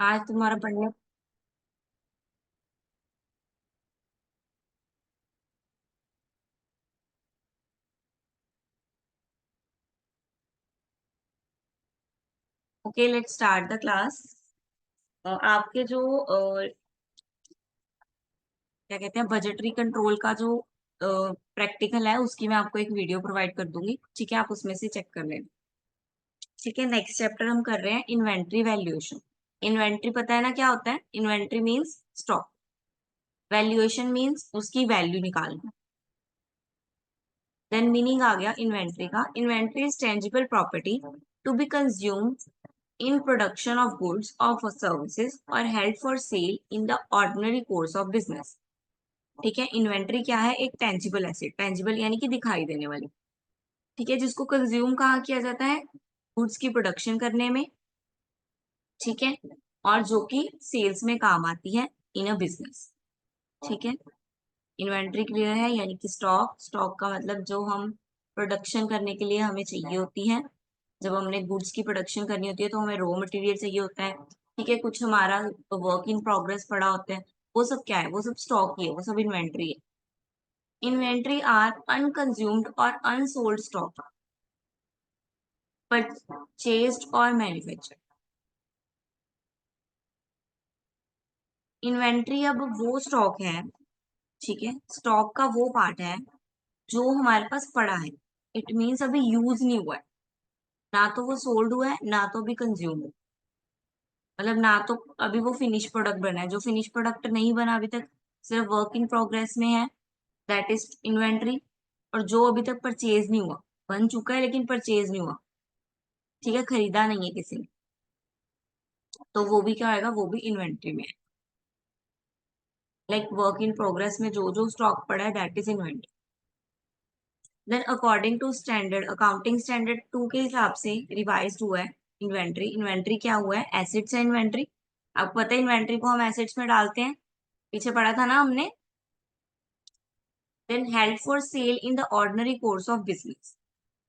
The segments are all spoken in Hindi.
आज तुम्हारा पढ़ने। Okay, let's start the class. आपके जो क्या कहते हैं, बजटरी कंट्रोल का जो प्रैक्टिकल है, उसकी मैं आपको एक वीडियो प्रोवाइड कर दूंगी। ठीक है, आप उसमें से चेक कर लेना। ठीक है, नेक्स्ट चैप्टर हम कर रहे हैं इन्वेंट्री वैल्यूएशन। इन्वेंट्री पता है ना क्या होता है? Inventory means stock, valuation means उसकी वैल्यू निकालना। देन मीनिंग आ गया इन्वेंट्री का। Inventory is tangible property to be consumed in production of goods or for services or held for sale in the ordinary course of business। ठीक है, इन्वेंट्री क्या है? एक टेंजिबल एसेट, टेंजिबल यानी कि दिखाई देने वाली। ठीक है, जिसको कंज्यूम कहाँ किया जाता है? गुड्स की प्रोडक्शन करने में। ठीक है, और जो कि सेल्स में काम आती है इन अ बिजनेस। ठीक है, इन्वेंट्री क्लियर है, यानी कि स्टॉक। स्टॉक का मतलब जो हम प्रोडक्शन करने के लिए हमें चाहिए होती है। जब हमने गुड्स की प्रोडक्शन करनी होती है तो हमें रॉ मटेरियल चाहिए होता है। ठीक है, कुछ हमारा वर्क इन प्रोग्रेस पड़ा होता है, वो सब क्या है? वो सब स्टॉक ही है, वो सब इन्वेंट्री है। इन्वेंट्री आर अनकंज्यूम्ड और अनसोल्ड स्टॉक परचेज्ड और मैन्युफैक्चर्ड। इन्वेंट्री अब वो स्टॉक है, ठीक है, स्टॉक का वो पार्ट है जो हमारे पास पड़ा है। इट मीन्स अभी यूज नहीं हुआ है, ना तो वो सोल्ड हुआ है ना तो अभी कंज्यूम हुआ। मतलब ना तो अभी वो फिनिश प्रोडक्ट बना है, जो फिनिश प्रोडक्ट नहीं बना अभी तक, सिर्फ वर्क इन प्रोग्रेस में है, दैट इज इन्वेंट्री। और जो अभी तक परचेज नहीं हुआ, बन चुका है लेकिन परचेज नहीं हुआ, ठीक है, खरीदा नहीं है किसी ने, तो वो भी क्या आएगा? वो भी इन्वेंट्री में है। लाइक वर्क इन प्रोग्रेस में जो जो स्टॉक पड़ा है, that is inventory. Then according to standard accounting standard 2 के हिसाब से रिवाइज हुआ है इन्वेंट्री। इन्वेंट्री क्या हुआ है? एसेट्स है इन्वेंट्री। आपको पता है इन्वेंट्री को हम एसेट्स में डालते हैं, पीछे पढ़ा था ना हमने। Then held for sale in the ordinary course of business.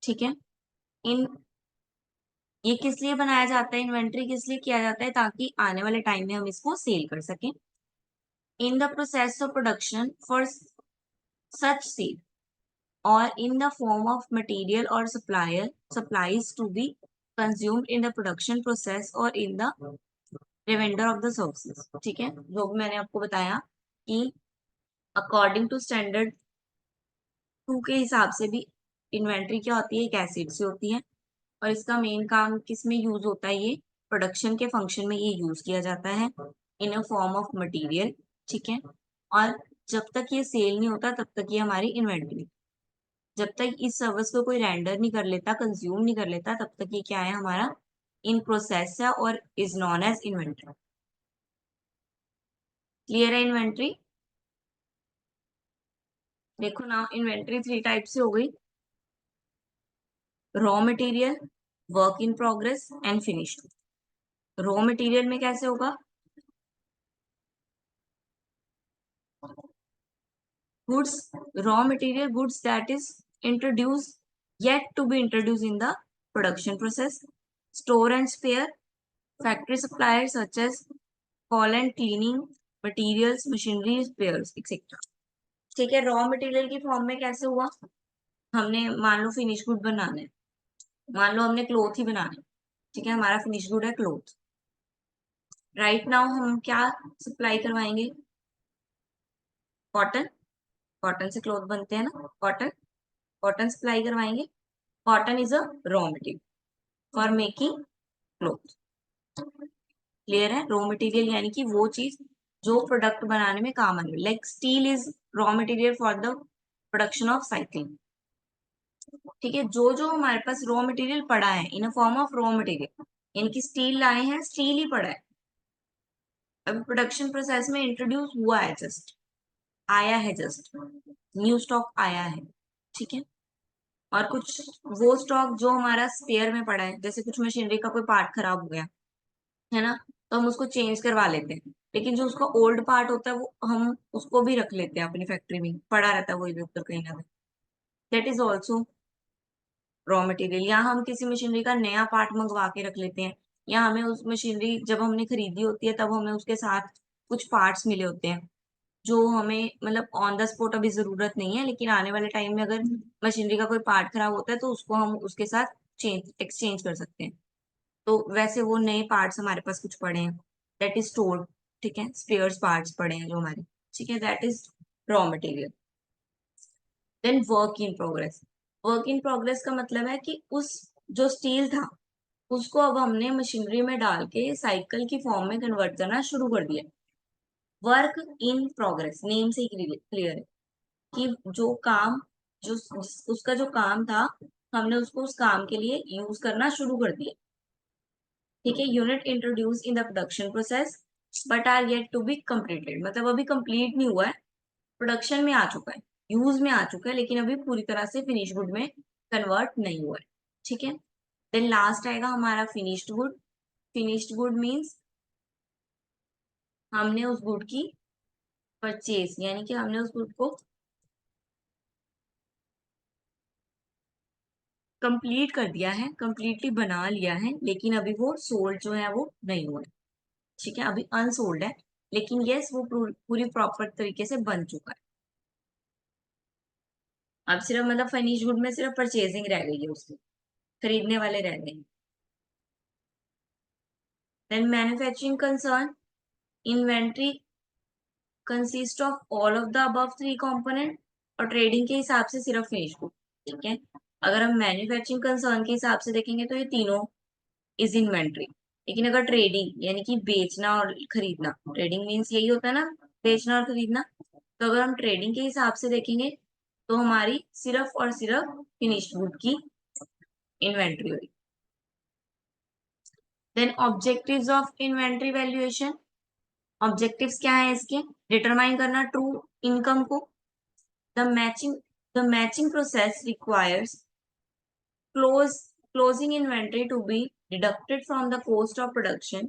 ठीक है, इन ये किस लिए बनाया जाता है? इन्वेंट्री किस लिए किया जाता है? ताकि आने वाले टाइम में हम इसको सेल कर सकें। In the process of production for such sale or in the form of material or supplies to be consumed in the production process or in the remainder of the services। ठीक है, जो भी मैंने आपको बताया कि अकॉर्डिंग टू स्टैंडर्ड 2 के हिसाब से भी इन्वेंट्री क्या होती है? एक एसिड से होती है, और इसका मेन काम किस में यूज होता है? ये प्रोडक्शन के फंक्शन में ये यूज किया जाता है in a form of material. ठीक है, और जब तक ये सेल नहीं होता तब तक ये हमारी इन्वेंट्री। जब तक इस सर्विस को कोई रेंडर नहीं कर लेता, कंज्यूम नहीं कर लेता, तब तक ये क्या है? हमारा इन प्रोसेस है और is non as inventory. Clear है इन्वेंट्री? देखो ना, इन्वेंट्री 3 टाइप से हो गई: raw material, work in progress and finished. Raw material में कैसे होगा? Goods, raw material goods that is introduce yet to be introduced in the production process, store and spare, factory suppliers such as coal and cleaning materials, machinery, spares etcetera. ठीक है, रॉ मटेरियल की फॉर्म में कैसे हुआ? हमने मान लो फिनिश गुड बनाना है, मान लो हमने क्लोथ ही बनाना है। ठीक है, हमारा फिनिश गुड है क्लोथ। राइट नाउ हम क्या सप्लाई करवाएंगे? कॉटन। कॉटन से क्लोथ बनते हैं ना, कॉटन। कॉटन सप्लाई करवाएंगे। Cotton is a raw material for making cloth. Clear है? रॉ मटेरियल यानी कि वो चीज जो प्रोडक्ट बनाने में काम आने, like steel is raw material for the production of cycling. ठीक है, जो जो हमारे पास रॉ मटेरियल पड़ा है in a form of raw material, यानी कि स्टील लाए हैं, स्टील ही पड़ा है, अभी प्रोडक्शन प्रोसेस में इंट्रोड्यूस हुआ है, जस्ट आया है, जस्ट न्यू स्टॉक आया है। ठीक है, और कुछ वो स्टॉक जो हमारा स्पेयर में पड़ा है, जैसे कुछ मशीनरी का कोई पार्ट खराब हो गया है ना, तो हम उसको चेंज करवा लेते हैं, लेकिन जो उसका ओल्ड पार्ट होता है वो हम उसको भी रख लेते हैं अपनी फैक्ट्री में, पड़ा रहता है वो इधर उधर कहीं ना कहीं। That is also raw material. या हम किसी मशीनरी का नया पार्ट मंगवा के रख लेते हैं, या हमें उस मशीनरी जब हमने खरीदी होती है तब हमें उसके साथ कुछ पार्ट्स मिले होते हैं जो हमें मतलब ऑन द स्पॉट अभी जरूरत नहीं है, लेकिन आने वाले टाइम में अगर मशीनरी का कोई पार्ट खराब होता है तो उसको हम उसके साथ चेंज एक्सचेंज कर सकते हैं। तो वैसे वो नए पार्ट्स हमारे पास कुछ पड़े हैं, दैट इज स्टोर्ड। ठीक है, स्पेयर्स पार्ट्स पड़े हैं जो हमारे, ठीक है, that is raw material. Then work in progress. Work in progress का मतलब है कि उस जो स्टील था उसको अब हमने मशीनरी में डाल के साइकिल की फॉर्म में कन्वर्ट करना शुरू कर दिया। वर्क इन प्रोग्रेस नेम से ही क्लियर है कि जो काम जो उसका जो काम था हमने उसको उस काम के लिए यूज करना शुरू कर दिया। ठीक है, unit introduce in the production process but are yet to be completed, मतलब अभी कंप्लीट नहीं हुआ है, प्रोडक्शन में आ चुका है, यूज में आ चुका है, लेकिन अभी पूरी तरह से फिनिश गुड में कन्वर्ट नहीं हुआ है। ठीक है, देन लास्ट आएगा हमारा finished good. Finished good means हमने उस गुड की परचेज, यानी कि हमने उस गुड को कंप्लीट कर दिया है, कंप्लीटली बना लिया है, लेकिन अभी वो सोल्ड जो है वो नहीं हुआ है। ठीक है, अभी अनसोल्ड है, लेकिन यस वो पूरी प्रॉपर तरीके से बन चुका है। अब सिर्फ मतलब फिनिश गुड में सिर्फ परचेजिंग रह गई है, उसकी खरीदने वाले रह गए हैं। Then manufacturing concern, inventory consist of all of the above three component, और ट्रेडिंग के हिसाब से सिर्फ फिनिश गुड। ठीक है, अगर हम मैन्युफैक्चरिंग कंसर्न के हिसाब से देखेंगे तो ये तीनों इज इन्वेंट्री, लेकिन अगर ट्रेडिंग यानी कि बेचना और खरीदना, ट्रेडिंग मीन्स यही होता है ना, बेचना और खरीदना, तो अगर हम ट्रेडिंग के हिसाब से देखेंगे तो हमारी सिर्फ और सिर्फ फिनिश्ड गुड की इन्वेंट्री हुई। Then objectives of inventory valuation, objectives क्या है इसके, डिटरमाइन करना ट्रू इनकम को। The matching the matching process requires closing inventory to be deducted from the cost of production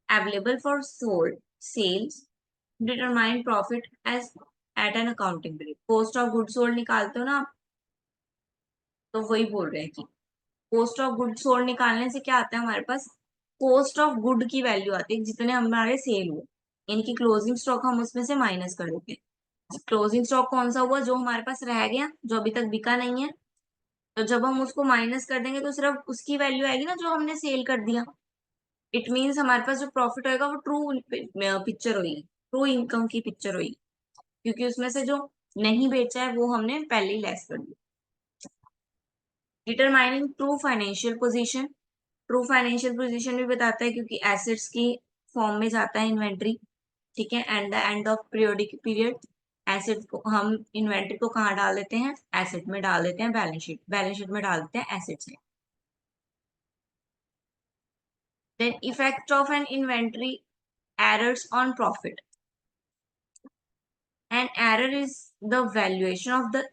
available for sold sales, determine profit as at an accounting period। cost of goods sold निकालते हो ना आप, तो वही बोल रहे हैं कि cost of goods sold निकालने से क्या आता है हमारे पास, cost of good की वैल्यू आती है जितने हमारे सेल हुए, यानी कि क्लोजिंग स्टॉक हम उसमें से माइनस कर देते हैं। क्लोजिंग स्टॉक कौन सा हुआ, जो हमारे पास रह गया, जो अभी तक बिका नहीं है, तो जब हम उसको माइनस कर देंगे तो सिर्फ उसकी वैल्यू आएगी ना जो हमने सेल कर दिया। इट मीन्स हमारे पास जो प्रॉफिट होएगा वो ट्रू पिक्चर होगी, ट्रू इनकम की पिक्चर होगी, क्योंकि उसमें से जो नहीं बेचा है वो हमने पहले ही लेस कर दिया। Determining true financial position, true financial position भी बताता है क्योंकि एसेट्स की फॉर्म में जाता है इन्वेंट्री। ठीक है, and the end of periodic period asset को हम इन्वेंट्री को कहाँ डाल देते हैं, एसेट में डाल देते हैं, बैलेंस शीट में डाल देते हैं एसेट्स में। Then effect of an inventory errors on profit. An error is the valuation of the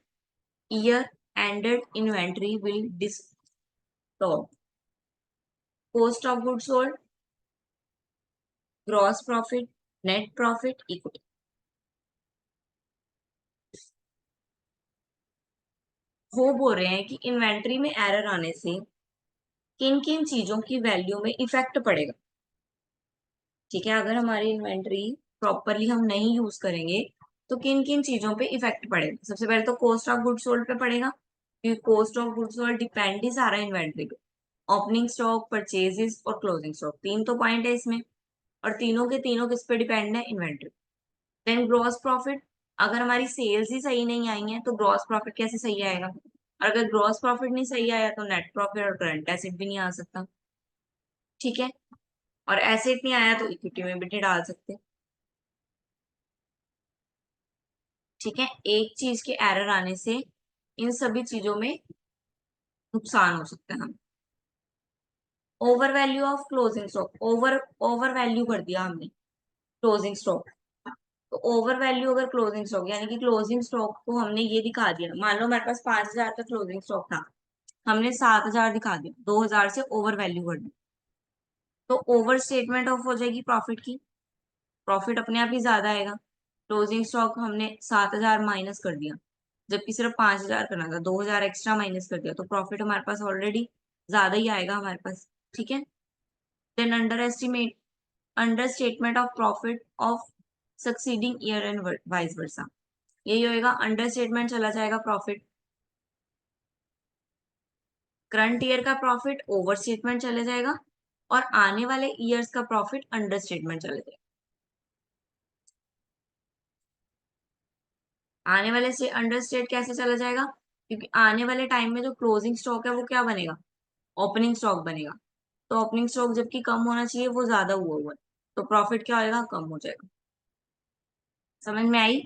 year ended inventory will distort cost of goods sold, gross profit, net profit, equity। वो बोल रहे हैं कि इन्वेंट्री में एरर आने से किन किन चीजों की वैल्यू में इफेक्ट पड़ेगा। ठीक है, अगर हमारी इन्वेंट्री प्रॉपरली हम नहीं यूज करेंगे तो किन किन चीजों पे इफेक्ट पड़ेगा। सबसे पहले तो कॉस्ट ऑफ गुड सोल्ड पे पड़ेगा, क्योंकि cost of good sold depend ही सारा इन्वेंट्री पे। ओपनिंग स्टॉक, परचेजेस और क्लोजिंग स्टॉक, तीन तो पॉइंट है इसमें, और तीनों के तीनों किस पे डिपेंड है, इन्वेंट्री। देन ग्रॉस प्रॉफिट, अगर हमारी सेल्स ही सही नहीं आई है तो ग्रॉस प्रॉफिट कैसे सही आएगा, और अगर ग्रॉस प्रॉफिट नहीं सही आया तो नेट प्रॉफिट और करंट एसेट भी नहीं आ सकता। ठीक है, और एसेट नहीं आया तो इक्विटी में भी नहीं डाल सकते। ठीक है, एक चीज के एरर आने से इन सभी चीजों में नुकसान हो सकता है हमें। Over value of closing stock, over value कर दिया हमने क्लोजिंग स्टॉक, तो ओवर वैल्यू अगर क्लोजिंग स्टॉक यानी कि क्लोजिंग स्टॉक को हमने ये दिखा दिया, मान लो हमारे पास 5,000 का क्लोजिंग स्टॉक था, हमने 7,000 दिखा दिया, 2,000 से ओवर वैल्यू कर दी, तो ओवर स्टेटमेंट ऑफ हो जाएगी प्रॉफिट की, प्रॉफिट अपने आप ही ज्यादा आएगा। क्लोजिंग स्टॉक हमने 7,000 माइनस कर दिया, जबकि सिर्फ 5,000 करना था, 2,000 एक्स्ट्रा माइनस कर दिया, तो प्रॉफिट हमारे पास ऑलरेडी ज्यादा ही आएगा हमारे पास। ठीक है, then understatement of profit of succeeding year and vice versa. यही होएगा, अंडरस्टेटमेंट चला जाएगा प्रॉफिट, करंट ईयर का प्रॉफिट ओवर स्टेटमेंट चले जाएगा, और आने वाले ईयर्स का प्रॉफिट अंडर स्टेटमेंट चले जाएगा। आने वाले से अंडर स्टेट कैसे चला जाएगा, क्योंकि आने वाले टाइम में जो क्लोजिंग स्टॉक है वो क्या बनेगा, ओपनिंग स्टॉक बनेगा। तो ओपनिंग स्टॉक जबकि कम होना चाहिए वो ज्यादा हुआ है, तो प्रॉफिट क्या होगा, कम हो जाएगा। समझ में आई?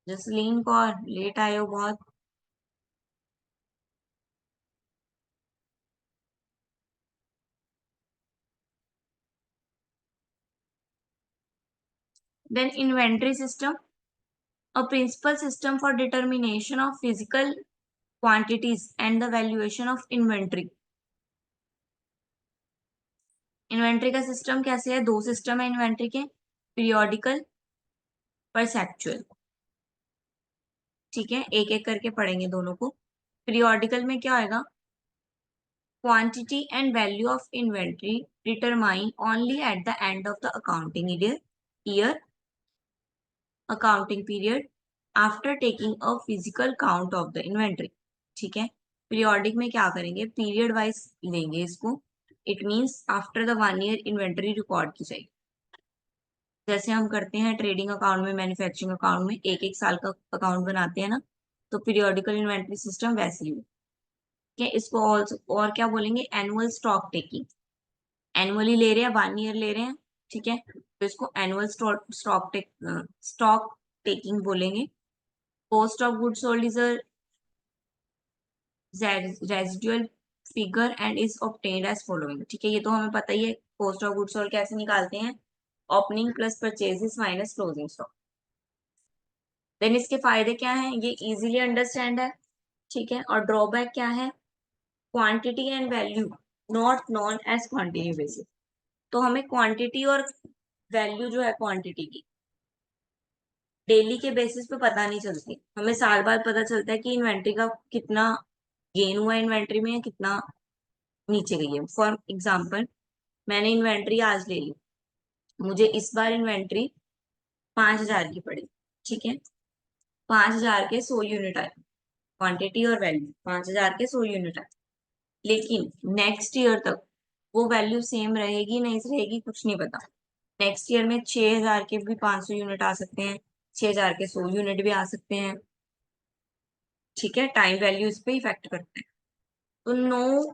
जसलीन कौर, लेट आए हो बहुत। Then inventory system, a principal system for determination of physical quantities and the valuation of inventory। Inventory का सिस्टम कैसे है, दो सिस्टम है इन्वेंट्री के, पीरियोडिकल, परसेप्चुअल। ठीक है, एक एक करके पढ़ेंगे दोनों को। पीरियोडिकल में क्या होगा, quantity and value of inventory determine only at the end of the accounting year accounting period after taking a physical count of the inventory. ठीक है, पीरियोडिक में क्या करेंगे, पीरियड वाइज लेंगे इसको। It means after the 1 year inventory record की जाएगी, जैसे हम करते हैं ट्रेडिंग अकाउंट में, मैन्युफैक्चरिंग अकाउंट में एक एक साल का अकाउंट बनाते हैं ना, तो पीरियोडिकल इन्वेंट्री सिस्टम वैसे ही है। ठीक है, इसको और क्या बोलेंगे, एनुअल स्टॉक टेकिंग। एनुअली ले रहे हैं, 1 ईयर ले रहे हैं। ठीक है, तो इसको एनुअल स्टॉक टेकिंग बोलेंगे। Cost of good sold is a residual figure and is obtained as following. ठीक है, ये तो हमें पता ही है, कॉस्ट ऑफ गुड सोल्ड कैसे निकालते हैं, opening plus purchases minus closing stock. Then इसके फायदे क्या हैं, ये इजीली अंडरस्टैंड है। ठीक है, और ड्रॉबैक क्या है, quantity and value not known as quantity basis. तो हमें क्वांटिटी और वैल्यू जो है क्वांटिटी की डेली के बेसिस पे पता नहीं चलती, हमें साल बाद पता चलता है कि इन्वेंट्री का कितना गेन हुआ इन्वेंट्री में, कितना नीचे गई है। फॉर एग्जाम्पल, मैंने इन्वेंट्री आज ले ली, मुझे इस बार इन्वेंट्री 5,000 की पड़ी। ठीक है, 5,000 के 100 यूनिट आए, क्वांटिटी और वैल्यू 5,000 के 100 यूनिट आए। लेकिन नेक्स्ट ईयर तक वो वैल्यू सेम रहेगी नहीं रहेगी कुछ नहीं पता। नेक्स्ट ईयर में 6,000 के भी 500 यूनिट आ सकते हैं, 6,000 के 100 यूनिट भी आ सकते हैं। ठीक है, टाइम वैल्यू इस पे इफेक्ट करता है। तो no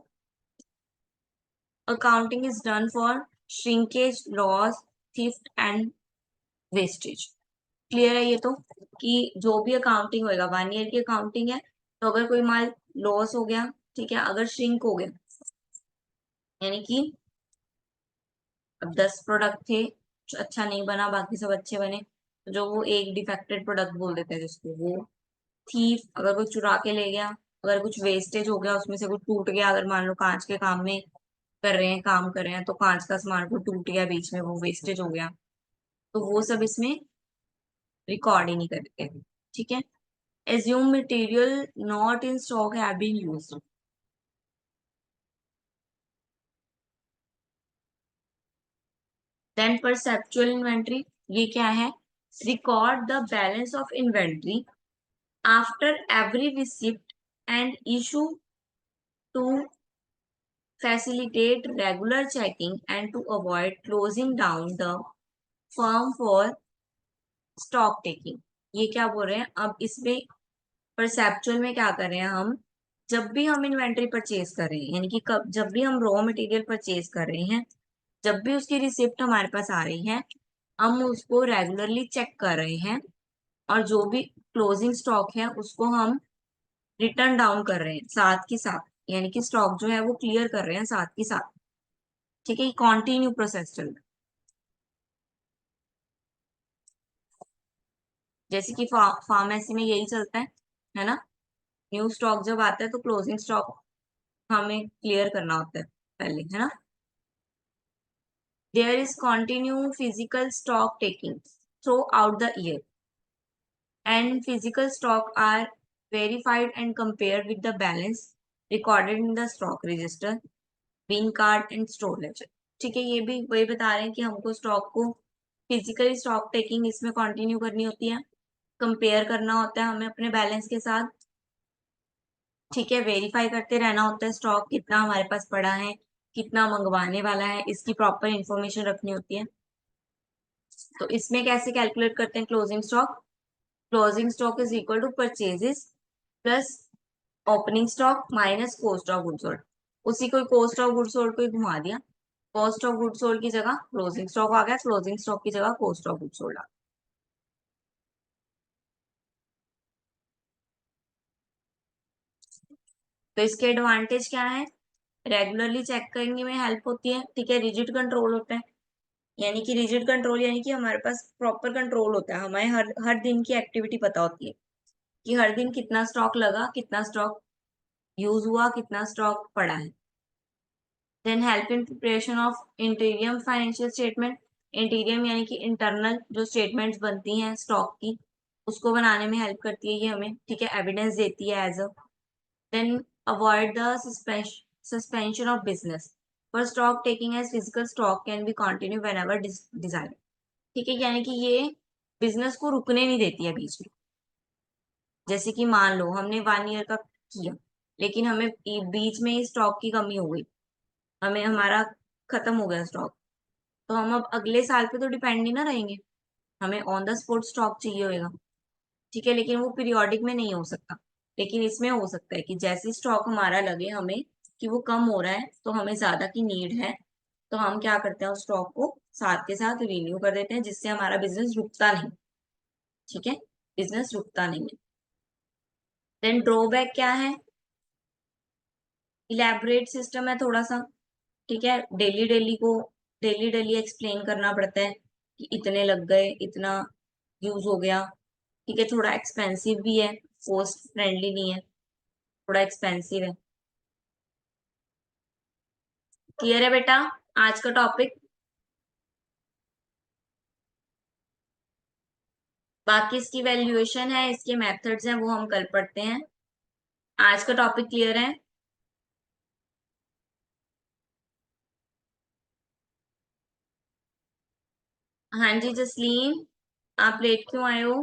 accounting is done for shrinkage, loss, theft and wastage. Clear है ये तो, कि जो भी अकाउंटिंग होएगा 1 ईयर की अकाउंटिंग है, तो अगर कोई माल लॉस हो गया, ठीक है, अगर श्रिंक हो गया, यानी कि अब 10 प्रोडक्ट थे, जो अच्छा नहीं बना, बाकी सब अच्छे बने, तो जो वो एक डिफेक्टेड प्रोडक्ट बोल देते हैं जिसको, वो थीफ। अगर कोई चुरा के ले गया, अगर कुछ वेस्टेज हो गया, उसमें से कुछ टूट गया, अगर मान लो कांच के काम में कर रहे हैं, काम कर रहे हैं, तो कांच का सामान को टूट गया बीच में, वो वेस्टेज हो गया, तो वो सब इसमें रिकॉर्ड ही नहीं करते। ठीक है, assume material not in stock have been used. Then perpetual inventory, ये क्या है, record the balance of inventory after every receipt and issue to facilitate regular checking and to avoid closing down the firm for stock taking। ये क्या बोल रहे हैं, अब इसमें परसेप्चुअल में क्या कर रहे हैं हम, जब भी हम इन्वेंट्री परचेज कर रहे हैं, यानी कि कब, जब भी हम रॉ मटेरियल परचेज कर रहे हैं, जब भी उसकी रिसिप्ट हमारे पास आ रही है, हम उसको रेगुलरली चेक कर रहे हैं, और जो भी क्लोजिंग स्टॉक है उसको हम रिटर्न डाउन कर रहे हैं साथ के साथ, यानी कि स्टॉक जो है वो क्लियर कर रहे हैं साथ के साथ। ठीक है, कॉन्टिन्यू प्रोसेस चल रहा है। जैसे कि फार्मेसी में यही चलता है ना, न्यू स्टॉक जब आता है तो क्लोजिंग स्टॉक हमें क्लियर करना होता है पहले, है ना। There is continue physical stock taking throughout the year. and physical stock are verified and compared with the balance recorded in the stock register, bin card and store ledger। ठीक है, ये भी वही बता रहे हैं कि हमको स्टॉक को फिजिकली स्टॉक टेकिंग इसमें कंटिन्यू करनी होती है, कंपेयर करना होता है हमें अपने बैलेंस के साथ। ठीक है, वेरीफाई करते रहना होता है स्टॉक कितना हमारे पास पड़ा है, कितना मंगवाने वाला है, इसकी प्रॉपर इंफॉर्मेशन रखनी होती है। तो इसमें कैसे कैलकुलेट करते हैं closing stock? Closing stock is equal to purchases plus opening stock minus cost of goods sold. उसी को कॉस्ट ऑफ गुड्स सोल्ड को ही घुमा दिया, कॉस्ट ऑफ गुड्स सोल्ड की जगह क्लोजिंग स्टॉक आ गया, क्लोजिंग स्टॉक की जगह कॉस्ट ऑफ गुड्स सोल्ड आ गया। तो इसके एडवांटेज क्या है? रेगुलरली चेक करने में हेल्प होती है। ठीक है, रिजिड कंट्रोल होता है, यानी कि रिजिड कंट्रोल यानी कि हमारे पास प्रॉपर कंट्रोल होता है, हमें हर हर दिन की एक्टिविटी पता होती है कि हर दिन कितना स्टॉक लगा, कितना स्टॉक यूज हुआ, कितना स्टॉक पड़ा है। Then help in preparation of interim financial statement. Interim यानी कि इंटरनल जो स्टेटमेंट्स बनती हैं स्टॉक की, उसको बनाने में हेल्प करती है ये हमें। ठीक है, एविडेंस देती है as a. Then avoid the suspension of business for stock taking as physical stock can be continued whenever desired। ठीक है, यानी कि ये बिजनेस को रुकने नहीं देती है बीच में। जैसे कि मान लो हमने 1 ईयर का किया, लेकिन हमें बीच में ही स्टॉक की कमी हो गई, हमें हमारा खत्म हो गया स्टॉक, तो हम अब अगले साल पे तो डिपेंड नहीं ना रहेंगे, हमें ऑन द स्पॉट स्टॉक चाहिए होगा। ठीक है, लेकिन वो पीरियोडिक में नहीं हो सकता। लेकिन इसमें हो सकता है कि जैसे स्टॉक हमारा लगे हमें कि वो कम हो रहा है, तो हमें ज्यादा की नीड है, तो हम क्या करते हैं उस स्टॉक को साथ के साथ रिन्यू कर देते हैं, जिससे हमारा बिजनेस रुकता नहीं। ठीक है, बिजनेस रुकता नहीं है। देन ड्रॉबैक क्या है? इलेबोरेट सिस्टम है थोड़ा सा। ठीक है, डेली डेली एक्सप्लेन करना पड़ता है कि इतने लग गए, इतना यूज हो गया। ठीक है, थोड़ा एक्सपेंसिव भी है, कॉस्ट फ्रेंडली नहीं है, थोड़ा एक्सपेंसिव है। क्लियर है बेटा आज का टॉपिक? बाकी इसकी वैल्यूएशन है, इसके मेथड्स हैं, वो हम कल पढ़ते हैं। आज का टॉपिक क्लियर है? हाँ जी जसलीन, आप लेट क्यों आए हो?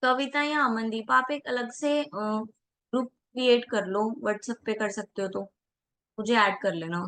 कविता या अमनदीप, आप एक अलग से ग्रुप क्रिएट कर लो, व्हाट्सएप पे कर सकते हो तो मुझे ऐड कर लेना।